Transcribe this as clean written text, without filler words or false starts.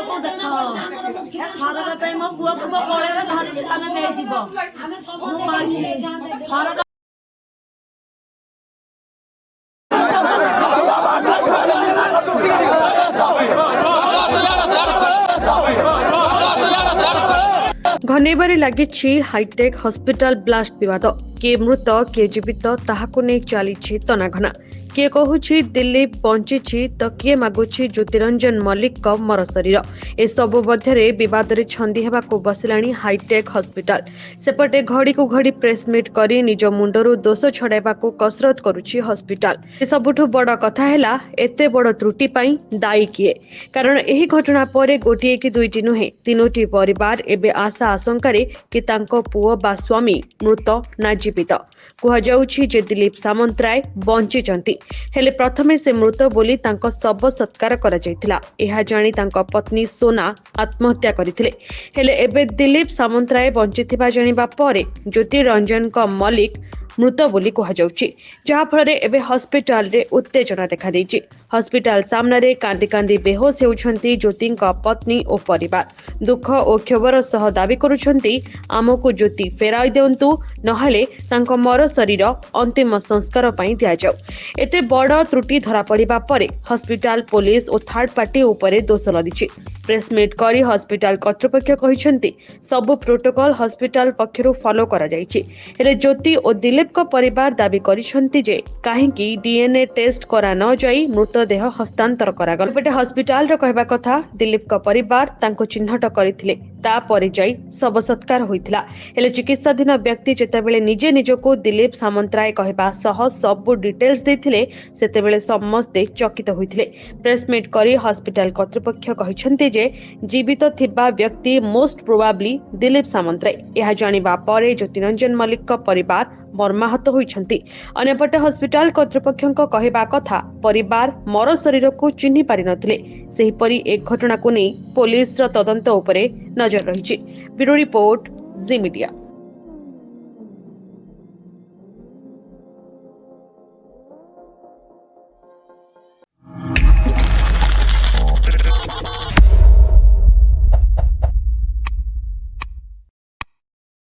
को देखो सरकार पे मो पुआ को पळेला धरिके तने नै जीवो सरकार घनेबारे लगी हाईटेक हॉस्पिटल ब्लास्ट विवाद किए मृत किए जीवित ताहाको नहीं चली तनाघना किए कहूछि दिलीप बंची तो किए मागुछि ज्योतिरंजन मल्लिक मर शरीर ए सबु मध्य बद छंदी हेबाकु बसिलाणी हाईटेक हॉस्पिटल सेपटे घड़ी को घड़ी प्रेस मीट करी निज मुंडरू दोष छड़ाइबाकु कसरत करुछि हॉस्पिटल ए सबुठु बड़ कथा हैला एते बड़ त्रुटि पई दायी किए कारण एही घटना परे गोटिए कि दुईटी नुहे तीनोटी परिवार एबे आशा आशंकारे कि तांको पुओ बा स्वामी मृत ना जीवित कुहाଯାଉଛି जे दिलीप सामंतराय बंचिचंती हेले प्रथमे से मृत बोली तांको शव सत्कार करा जायतिला एहा जानी तांको पत्नी सोना आत्महत्या करथिले हेले एबे दिलीप सामंतराय बंचिथिबा जानिबा परे ज्योतिरंजन मल्लिक मृत बोली कुहाଯାଉଛି जहा फଳରେ एबे हॉस्पिटल रे उत्तेजना देखा देछि हॉस्पिटल सामने रे कांदी कांदी बेहोश हेउछंती ज्योतिंका पत्नी और परिवार दुख और क्षोभर सह दाबी करुछंती आमको ज्योति फेराई देउंतु नहले तांको मर शरीर अंतिम संस्कार पई दिया जाऊ एते बड़ त्रुटि धरा पड़िबा परे हॉस्पिटल पुलिस और थर्ड पार्टी उपरे दोष लदिछि प्रेस मीट करी हॉस्पिटल कर्तृपक्ष कहिसंती सब प्रोटोकॉल हॉस्पिटल पक्षरु फॉलो करा जायछि हेले ज्योति और दिलीप को परिवार दाबी करिसंती जे काहेकि डीएनए टेस्ट करा न जाई मृतदेह हस्तांतर करागल पटे हॉस्पिटल रो कहबा कथा दिलीप को परिवार तांको चिन्हट करथिले ता परे जाई सब सत्कार होइथिला हेले चिकित्साधीन व्यक्ति जेतेबेले निजे निजको दिलीप सामंतराय कहबा सह सब डिटेल्स देथिले सेतेबेले समस्ते चकित होइथिले प्रेस मीट करी हॉस्पिटल कर्तृपक्ष कहिसंती जे जीवित थिबा व्यक्ति मोस्ट प्रोबाब्ली दिलीप सामंतराय यह जानिबा परे ज्योतिरंजन मल्लिक का परिवार मर्माहत होइछंती अन्यपटे हॉस्पिटल कर्तृपक्षक कहबा कथा परिवार मर शरीर को चिन्हि पारि नथिले सेहिपरि एक घटना को नै पुलिस रो तदंत उपरे नजर रहिछि ब्यूरो रिपोर्ट जी मीडिया।